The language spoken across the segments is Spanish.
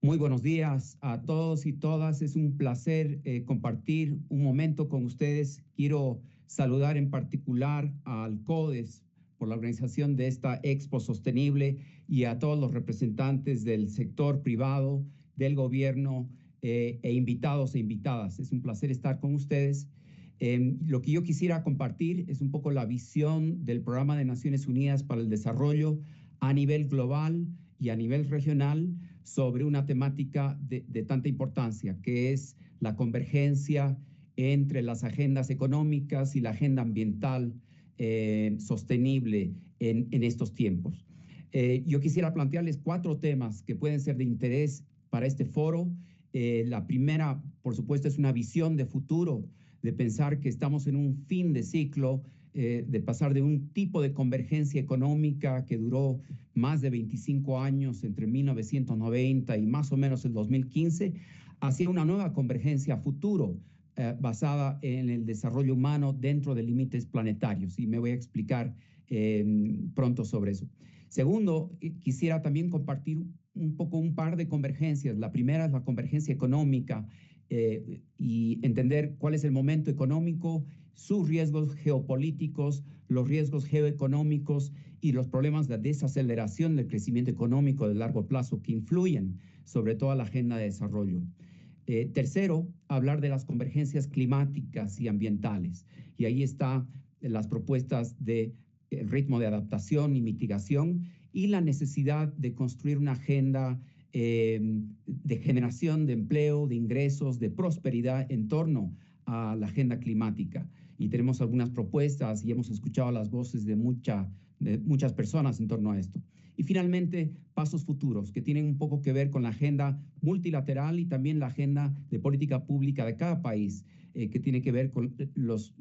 Muy buenos días a todos y todas. Es un placer compartir un momento con ustedes. Quiero saludar en particular al CODES por la organización de esta Expo Sostenible y a todos los representantes del sector privado, del gobierno e invitados e invitadas. Es un placer estar con ustedes. Lo que yo quisiera compartir es un poco la visión del Programa de Naciones Unidas para el Desarrollo a nivel global y a nivel regional sobre una temática de tanta importancia, que es la convergencia entre las agendas económicas y la agenda ambiental sostenible en estos tiempos. Yo quisiera plantearles 4 temas que pueden ser de interés para este foro. La primera, por supuesto, es una visión de futuro, de pensar que estamos en un fin de ciclo, de pasar de un tipo de convergencia económica que duró más de 25 años entre 1990 y más o menos el 2015, hacia una nueva convergencia a futuro basada en el desarrollo humano dentro de límites planetarios. Y me voy a explicar pronto sobre eso. Segundo, quisiera también compartir un poco un par de convergencias. La primera es la convergencia económica y entender cuál es el momento económico, sus riesgos geopolíticos, los riesgos geoeconómicos y los problemas de desaceleración del crecimiento económico de largo plazo que influyen sobre toda la agenda de desarrollo. Tercero, hablar de las convergencias climáticas y ambientales. Y ahí están las propuestas de ritmo de adaptación y mitigación y la necesidad de construir una agenda de generación de empleo, de ingresos, de prosperidad en torno a la agenda climática. Y tenemos algunas propuestas y hemos escuchado las voces de muchas personas en torno a esto. Y finalmente, pasos futuros que tienen un poco que ver con la agenda multilateral y también la agenda de política pública de cada país, que tiene que ver con los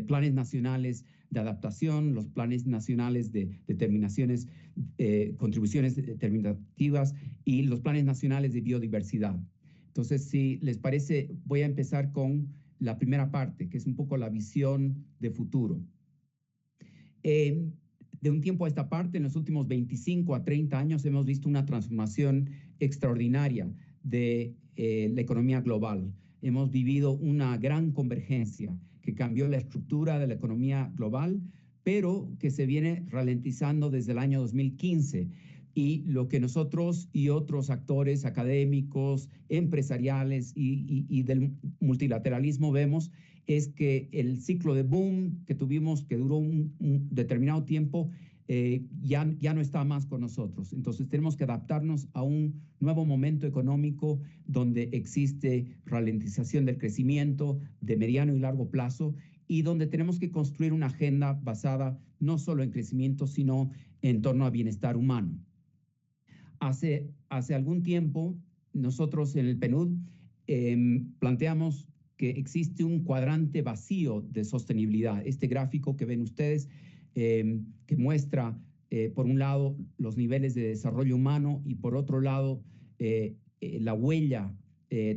planes nacionales de adaptación, los planes nacionales de determinaciones, contribuciones determinativas y los planes nacionales de biodiversidad. Entonces, si les parece, voy a empezar con la primera parte, que es un poco la visión de futuro. De un tiempo a esta parte, en los últimos 25 a 30 años, hemos visto una transformación extraordinaria de la economía global. Hemos vivido una gran convergencia que cambió la estructura de la economía global, pero que se viene ralentizando desde el año 2015. Y lo que nosotros y otros actores académicos, empresariales y del multilateralismo vemos es que el ciclo de boom que tuvimos, que duró un determinado tiempo, ya no está más con nosotros. Entonces tenemos que adaptarnos a un nuevo momento económico donde existe ralentización del crecimiento de mediano y largo plazo y donde tenemos que construir una agenda basada no solo en crecimiento, sino en torno a bienestar humano. Hace algún tiempo, nosotros en el PNUD planteamos que existe un cuadrante vacío de sostenibilidad. Este gráfico que ven ustedes, que muestra, por un lado, los niveles de desarrollo humano y por otro lado, la huella,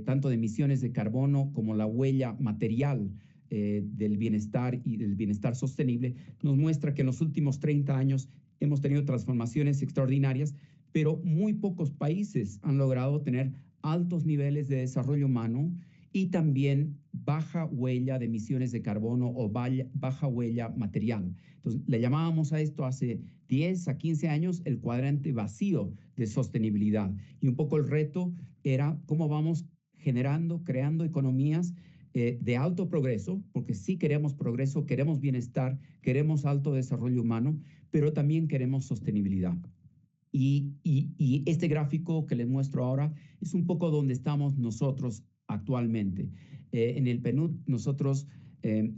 tanto de emisiones de carbono como la huella material del bienestar y del bienestar sostenible, nos muestra que en los últimos 30 años hemos tenido transformaciones extraordinarias, pero muy pocos países han logrado tener altos niveles de desarrollo humano y también baja huella de emisiones de carbono o baja huella material. Entonces, le llamábamos a esto hace 10 a 15 años el cuadrante vacío de sostenibilidad. Y un poco el reto era cómo vamos generando, creando economías de alto progreso, porque sí queremos progreso, queremos bienestar, queremos alto desarrollo humano, pero también queremos sostenibilidad. Y este gráfico que les muestro ahora es un poco donde estamos nosotros actualmente. En el PNUD nosotros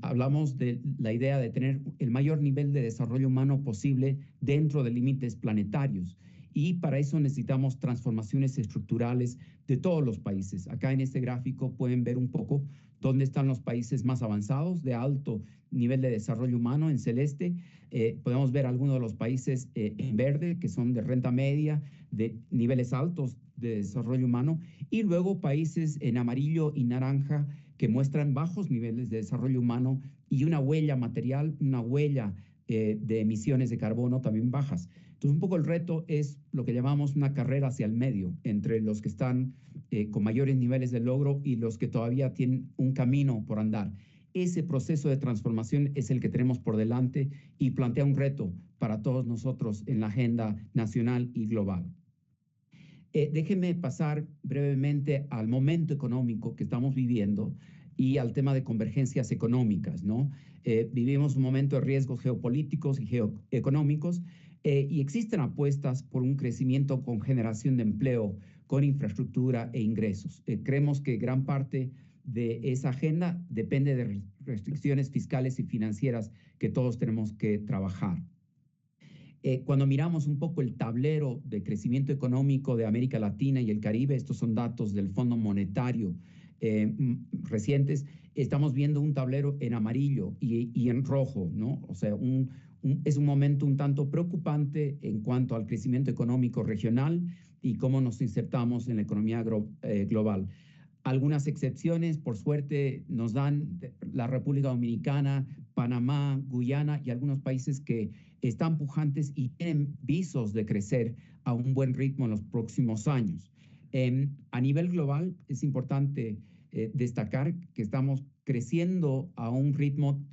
hablamos de la idea de tener el mayor nivel de desarrollo humano posible dentro de límites planetarios. Y para eso necesitamos transformaciones estructurales de todos los países. Acá en este gráfico pueden ver un poco dónde están los países más avanzados de alto nivel de desarrollo humano en celeste. Podemos ver algunos de los países en verde, que son de renta media, de niveles altos de desarrollo humano, y luego países en amarillo y naranja que muestran bajos niveles de desarrollo humano y una huella material, una huella de emisiones de carbono también bajas. Entonces, un poco el reto es lo que llamamos una carrera hacia el medio, entre los que están con mayores niveles de logro y los que todavía tienen un camino por andar. Ese proceso de transformación es el que tenemos por delante y plantea un reto para todos nosotros en la agenda nacional y global. Déjenme pasar brevemente al momento económico que estamos viviendo y al tema de convergencias económicas, ¿no? Vivimos un momento de riesgos geopolíticos y geoeconómicos y existen apuestas por un crecimiento con generación de empleo, con infraestructura e ingresos. Creemos que gran parte de esa agenda depende de restricciones fiscales y financieras que todos tenemos que trabajar. Cuando miramos un poco el tablero de crecimiento económico de América Latina y el Caribe, estos son datos del Fondo Monetario recientes, estamos viendo un tablero en amarillo y en rojo, ¿no? O sea, es un momento un tanto preocupante en cuanto al crecimiento económico regional y cómo nos insertamos en la economía global. Algunas excepciones, por suerte, nos dan la República Dominicana, Panamá, Guyana y algunos países que están pujantes y tienen visos de crecer a un buen ritmo en los próximos años. A nivel global, es importante destacar que estamos creciendo a un ritmo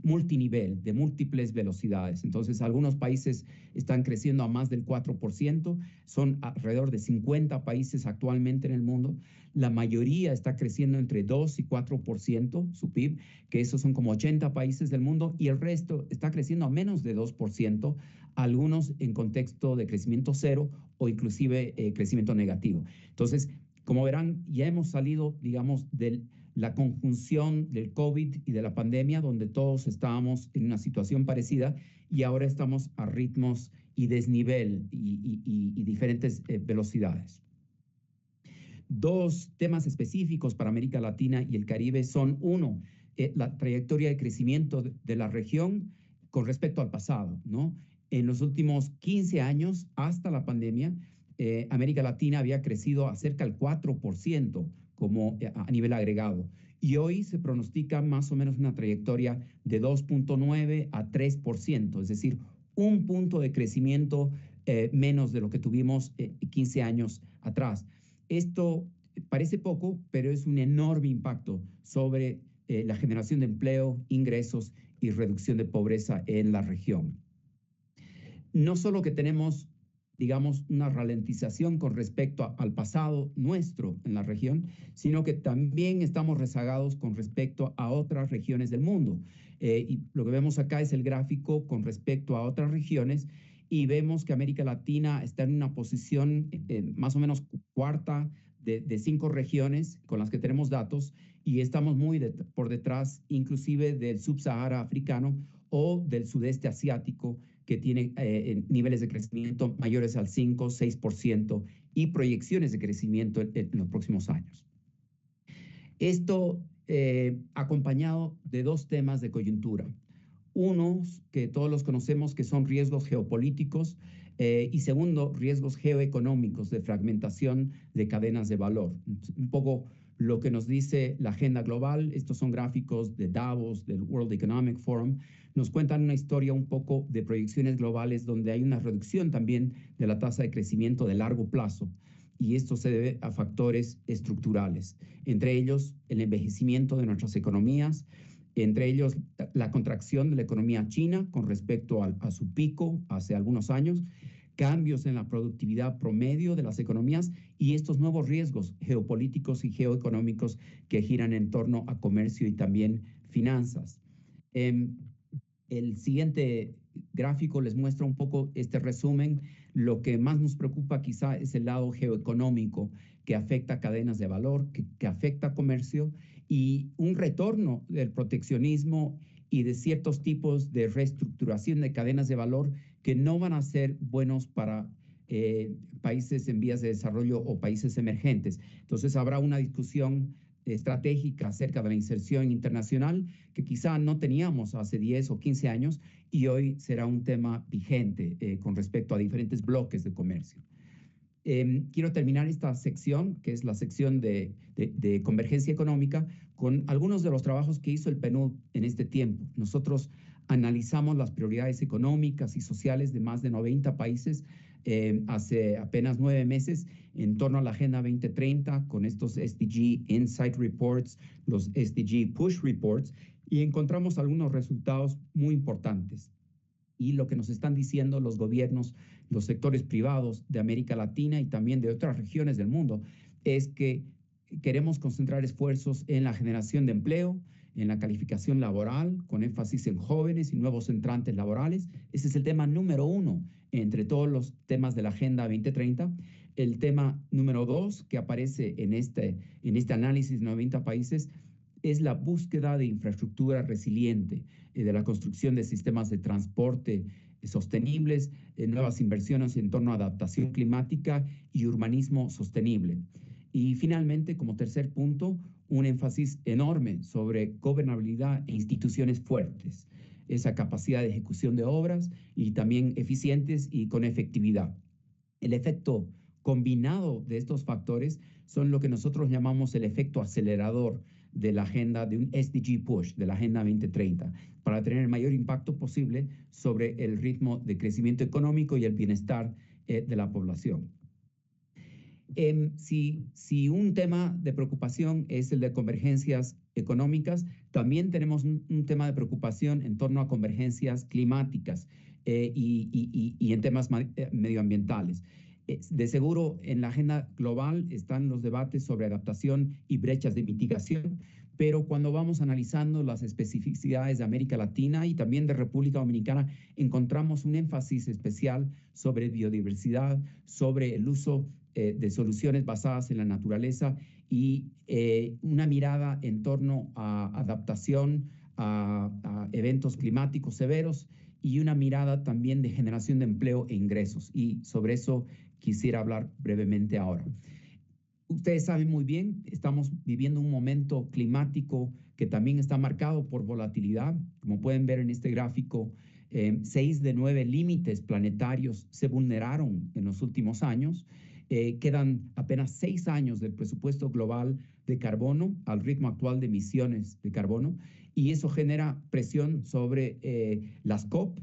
multinivel, de múltiples velocidades. Entonces, algunos países están creciendo a más del 4%, son alrededor de 50 países actualmente en el mundo. La mayoría está creciendo entre 2 y 4% su PIB, que esos son como 80 países del mundo, y el resto está creciendo a menos de 2%, algunos en contexto de crecimiento cero o inclusive crecimiento negativo. Entonces, como verán, ya hemos salido, digamos, de la conjunción del COVID y de la pandemia, donde todos estábamos en una situación parecida y ahora estamos a ritmos y desnivel y diferentes velocidades. Dos temas específicos para América Latina y el Caribe son, uno, la trayectoria de crecimiento de la región con respecto al pasado, ¿no? En los últimos 15 años, hasta la pandemia, América Latina había crecido a cerca del 4% como a nivel agregado. Y hoy se pronostica más o menos una trayectoria de 2.9 a 3%, es decir, un punto de crecimiento menos de lo que tuvimos 15 años atrás. Esto parece poco, pero es un enorme impacto sobre la generación de empleo, ingresos y reducción de pobreza en la región. No solo que tenemos, digamos, una ralentización con respecto al pasado nuestro en la región, sino que también estamos rezagados con respecto a otras regiones del mundo. Y lo que vemos acá es el gráfico con respecto a otras regiones y vemos que América Latina está en una posición más o menos cuarta de 5 regiones con las que tenemos datos y estamos muy por detrás inclusive del subsahara africano o del sudeste asiático, que tiene niveles de crecimiento mayores al 5, 6% y proyecciones de crecimiento en los próximos años. Esto acompañado de dos temas de coyuntura. Unos que todos los conocemos, que son riesgos geopolíticos, y segundo, riesgos geoeconómicos de fragmentación de cadenas de valor. Un poco lo que nos dice la agenda global. Estos son gráficos de Davos, del World Economic Forum. Nos cuentan una historia un poco de proyecciones globales donde hay una reducción también de la tasa de crecimiento de largo plazo. Y esto se debe a factores estructurales, entre ellos el envejecimiento de nuestras economías, entre ellos la contracción de la economía china con respecto a su pico hace algunos años, cambios en la productividad promedio de las economías y estos nuevos riesgos geopolíticos y geoeconómicos que giran en torno a comercio y también finanzas. El siguiente gráfico les muestra un poco este resumen. Lo que más nos preocupa quizá es el lado geoeconómico que afecta cadenas de valor, que afecta comercio y un retorno del proteccionismo y de ciertos tipos de reestructuración de cadenas de valor que no van a ser buenos para países en vías de desarrollo o países emergentes. Entonces habrá una discusión estratégica acerca de la inserción internacional que quizá no teníamos hace 10 o 15 años y hoy será un tema vigente con respecto a diferentes bloques de comercio. Quiero terminar esta sección, que es la sección de convergencia económica, con algunos de los trabajos que hizo el PNUD en este tiempo. Nosotros Analizamos las prioridades económicas y sociales de más de 90 países hace apenas 9 meses en torno a la Agenda 2030 con estos SDG Insight Reports, los SDG Push Reports, y encontramos algunos resultados muy importantes. Y lo que nos están diciendo los gobiernos, los sectores privados de América Latina y también de otras regiones del mundo es que queremos concentrar esfuerzos en la generación de empleo, en la calificación laboral, con énfasis en jóvenes y nuevos entrantes laborales. Ese es el tema número 1 entre todos los temas de la Agenda 2030. El tema número 2 que aparece en este análisis de 90 países es la búsqueda de infraestructura resiliente, de la construcción de sistemas de transporte sostenibles, nuevas inversiones en torno a adaptación climática y urbanismo sostenible. Y finalmente, como tercer punto, un énfasis enorme sobre gobernabilidad e instituciones fuertes, esa capacidad de ejecución de obras y también eficientes y con efectividad. El efecto combinado de estos factores son lo que nosotros llamamos el efecto acelerador de la agenda, de un SDG Push, de la Agenda 2030, para tener el mayor impacto posible sobre el ritmo de crecimiento económico y el bienestar de la población. Si un tema de preocupación es el de convergencias económicas, también tenemos un tema de preocupación en torno a convergencias climáticas y en temas medioambientales. De seguro, en la agenda global están los debates sobre adaptación y brechas de mitigación, pero cuando vamos analizando las especificidades de América Latina y también de República Dominicana, encontramos un énfasis especial sobre biodiversidad, sobre el uso de soluciones basadas en la naturaleza y una mirada en torno a adaptación a eventos climáticos severos y una mirada también de generación de empleo e ingresos. Y sobre eso quisiera hablar brevemente ahora. Ustedes saben muy bien, estamos viviendo un momento climático que también está marcado por volatilidad. Como pueden ver en este gráfico, 6 de 9 límites planetarios se vulneraron en los últimos años. Quedan apenas 6 años del presupuesto global de carbono al ritmo actual de emisiones de carbono, y eso genera presión sobre las COP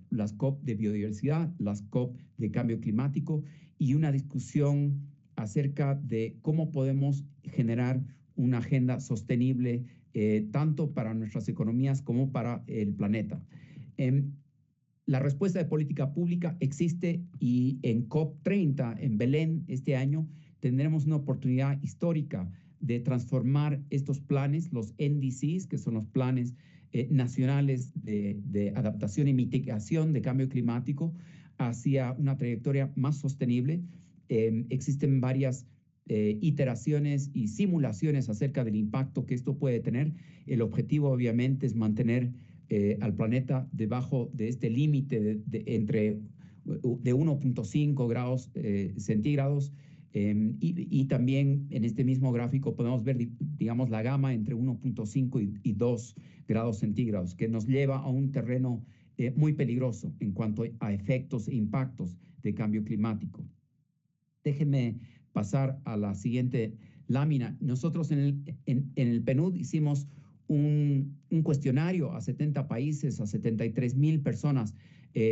de biodiversidad, las COP de cambio climático, y una discusión acerca de cómo podemos generar una agenda sostenible tanto para nuestras economías como para el planeta. La respuesta de política pública existe y en COP30 en Belén este año tendremos una oportunidad histórica de transformar estos planes, los NDCs, que son los planes nacionales de adaptación y mitigación de cambio climático, hacia una trayectoria más sostenible. Existen varias iteraciones y simulaciones acerca del impacto que esto puede tener. El objetivo obviamente es mantener al planeta debajo de este límite de 1.5 grados centígrados y también en este mismo gráfico podemos ver, digamos, la gama entre 1.5 y 2 grados centígrados, que nos lleva a un terreno muy peligroso en cuanto a efectos e impactos de cambio climático. Déjenme pasar a la siguiente lámina. Nosotros en el PNUD hicimos un cuestionario a 70 países, a 73,000 personas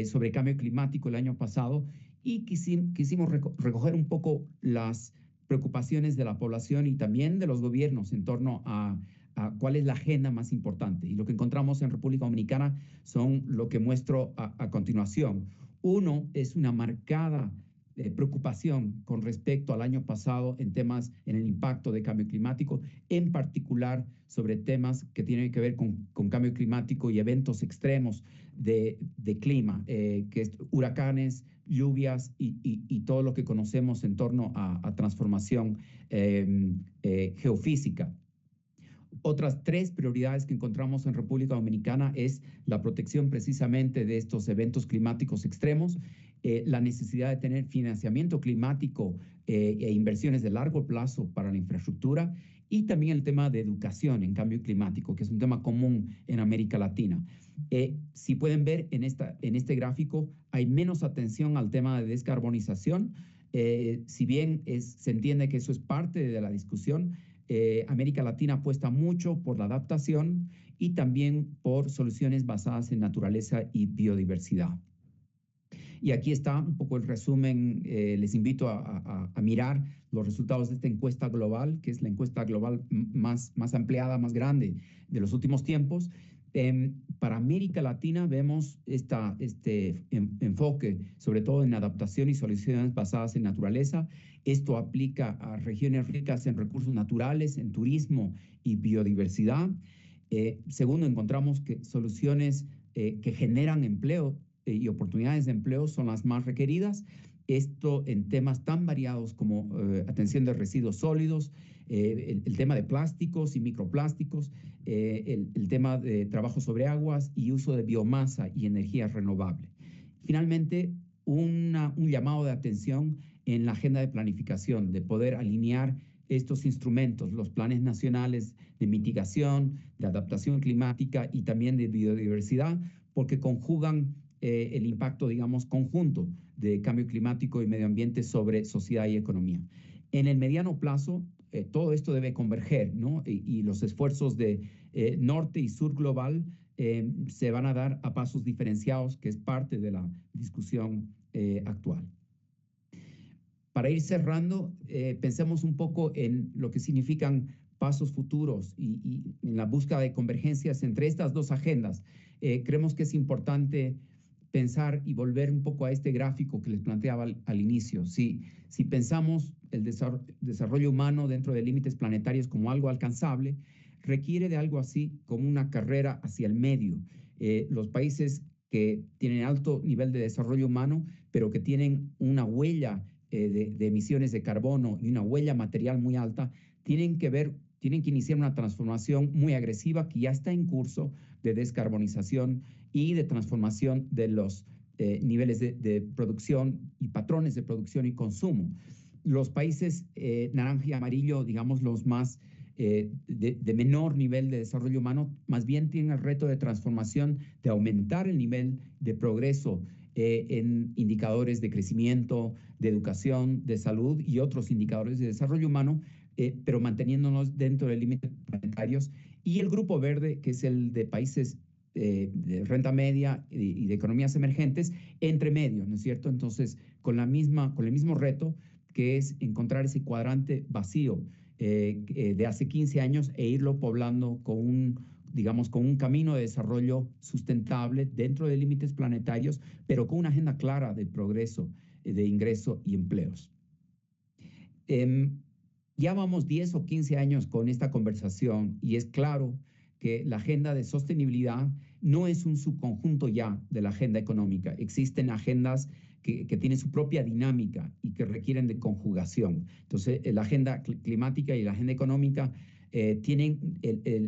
sobre cambio climático el año pasado, y quisimos recoger un poco las preocupaciones de la población y también de los gobiernos en torno a cuál es la agenda más importante. Y lo que encontramos en República Dominicana son lo que muestro a continuación. Uno es una marcada preocupación con respecto al año pasado en el impacto de cambio climático, en particular sobre temas que tienen que ver con cambio climático y eventos extremos de clima, que es huracanes, lluvias y todo lo que conocemos en torno a transformación geofísica. Otras 3 prioridades que encontramos en República Dominicana es la protección precisamente de estos eventos climáticos extremos, la necesidad de tener financiamiento climático e inversiones de largo plazo para la infraestructura, y también el tema de educación en cambio climático, que es un tema común en América Latina. Si pueden ver en este gráfico, hay menos atención al tema de descarbonización. Si bien se entiende que eso es parte de la discusión, América Latina apuesta mucho por la adaptación y también por soluciones basadas en naturaleza y biodiversidad. Y aquí está un poco el resumen. Les invito a mirar los resultados de esta encuesta global, que es la encuesta global más ampliada, más grande de los últimos tiempos. Para América Latina vemos este enfoque, sobre todo en adaptación y soluciones basadas en naturaleza. Esto aplica a regiones ricas en recursos naturales, en turismo y biodiversidad. Segundo, encontramos que soluciones que generan empleo y oportunidades de empleo son las más requeridas. Esto en temas tan variados como atención de residuos sólidos, el tema de plásticos y microplásticos, el tema de trabajo sobre aguas y uso de biomasa y energía renovable. Finalmente, un llamado de atención en la agenda de planificación, de poder alinear estos instrumentos, los planes nacionales de mitigación, de adaptación climática y también de biodiversidad, porque conjugan el impacto, digamos, conjunto de cambio climático y medio ambiente sobre sociedad y economía. En el mediano plazo, todo esto debe converger, ¿no? Y los esfuerzos de norte y sur global se van a dar a pasos diferenciados, que es parte de la discusión actual. Para ir cerrando, pensemos un poco en lo que significan pasos futuros y en la búsqueda de convergencias entre estas dos agendas. Creemos que es importante pensar y volver un poco a este gráfico que les planteaba al inicio. Si pensamos el desarrollo humano dentro de límites planetarios como algo alcanzable, requiere de algo así como una carrera hacia el medio. Los países que tienen alto nivel de desarrollo humano, pero que tienen una huella de emisiones de carbono y una huella material muy alta, tienen que iniciar una transformación muy agresiva que ya está en curso de descarbonización y de transformación de los niveles de producción y patrones de producción y consumo. Los países naranja y amarillo, digamos los más de menor nivel de desarrollo humano, más bien tienen el reto de transformación, de aumentar el nivel de progreso en indicadores de crecimiento, de educación, de salud y otros indicadores de desarrollo humano, pero manteniéndonos dentro de límites planetarios. Y el grupo verde, que es el de países de renta media y de economías emergentes, entre medio, ¿no es cierto? Entonces, con el mismo reto, que es encontrar ese cuadrante vacío de hace 15 años e irlo poblando con un camino de desarrollo sustentable dentro de límites planetarios, pero con una agenda clara de progreso, de ingreso y empleos. Ya vamos 10 o 15 años con esta conversación y es claro que la agenda de sostenibilidad no es un subconjunto ya de la agenda económica. Existen agendas que tienen su propia dinámica y que requieren de conjugación. Entonces, la agenda climática y la agenda económica tienen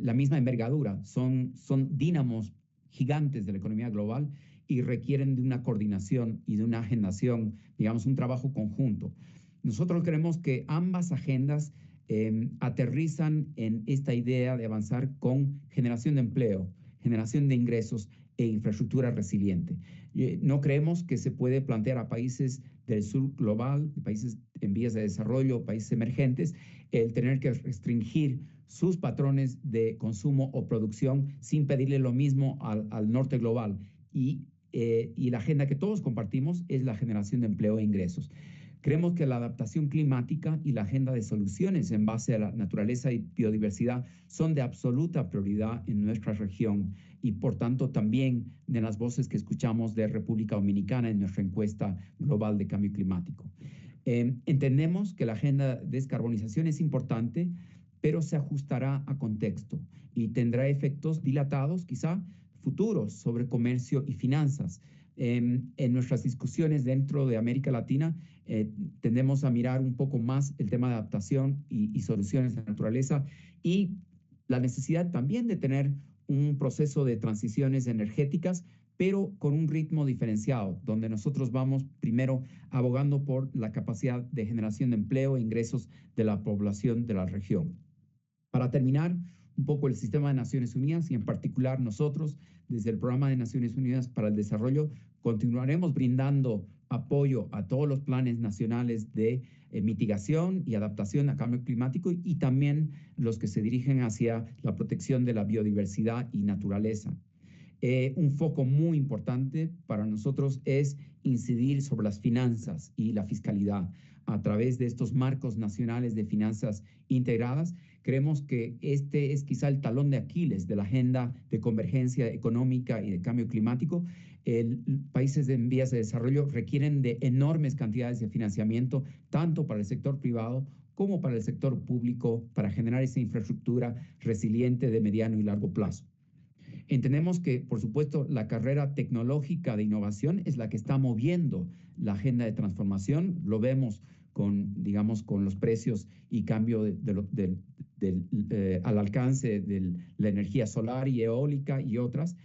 la misma envergadura, son dínamos gigantes de la economía global y requieren de una coordinación y de una agendación, digamos, un trabajo conjunto. Nosotros creemos que ambas agendas aterrizan en esta idea de avanzar con generación de empleo, generación de ingresos e infraestructura resiliente. No creemos que se puede plantear a países del sur global, países en vías de desarrollo, países emergentes, el tener que restringir sus patrones de consumo o producción sin pedirle lo mismo al norte global. Y la agenda que todos compartimos es la generación de empleo e ingresos. Creemos que la adaptación climática y la agenda de soluciones en base a la naturaleza y biodiversidad son de absoluta prioridad en nuestra región y por tanto también de las voces que escuchamos de República Dominicana en nuestra encuesta global de cambio climático. Entendemos que la agenda de descarbonización es importante, pero se ajustará a contexto y tendrá efectos dilatados, quizá futuros, sobre comercio y finanzas. En nuestras discusiones dentro de América Latina tendemos a mirar un poco más el tema de adaptación y soluciones de naturaleza y la necesidad también de tener un proceso de transiciones energéticas, pero con un ritmo diferenciado, donde nosotros vamos primero abogando por la capacidad de generación de empleo e ingresos de la población de la región. Para terminar, un poco el sistema de Naciones Unidas y en particular nosotros, desde el Programa de Naciones Unidas para el Desarrollo, continuaremos brindando apoyo a todos los planes nacionales de mitigación y adaptación a cambio climático y también los que se dirigen hacia la protección de la biodiversidad y naturaleza. Un foco muy importante para nosotros es incidir sobre las finanzas y la fiscalidad a través de estos marcos nacionales de finanzas integradas. Creemos que este es quizá el talón de Aquiles de la agenda de convergencia económica y de cambio climático. Países en vías de desarrollo requieren de enormes cantidades de financiamiento, tanto para el sector privado como para el sector público, para generar esa infraestructura resiliente de mediano y largo plazo. Entendemos que, por supuesto, la carrera tecnológica de innovación es la que está moviendo la agenda de transformación. Lo vemos con, digamos, con los precios y cambio al alcance de la energía solar y eólica y otras.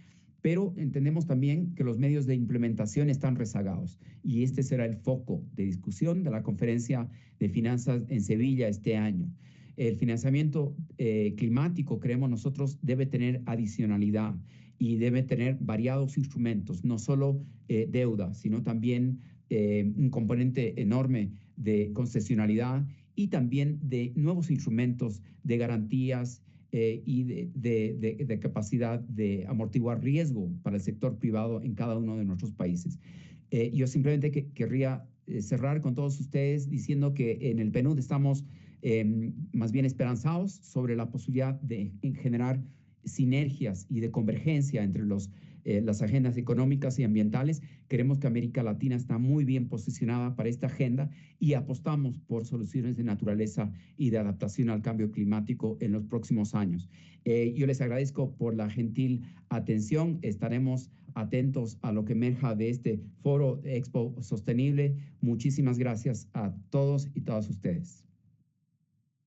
Pero entendemos también que los medios de implementación están rezagados y este será el foco de discusión de la conferencia de finanzas en Sevilla este año. El financiamiento climático, creemos nosotros, debe tener adicionalidad y debe tener variados instrumentos, no solo deuda, sino también un componente enorme de concesionalidad y también de nuevos instrumentos de garantías y de capacidad de amortiguar riesgo para el sector privado en cada uno de nuestros países. Yo simplemente querría cerrar con todos ustedes diciendo que en el PNUD estamos más bien esperanzados sobre la posibilidad de generar sinergias y de convergencia entre las agendas económicas y ambientales. Creemos que América Latina está muy bien posicionada para esta agenda y apostamos por soluciones de naturaleza y de adaptación al cambio climático en los próximos años. Yo les agradezco por la gentil atención. Estaremos atentos a lo que emerja de este foro Expo Sostenible. Muchísimas gracias a todos y todas ustedes.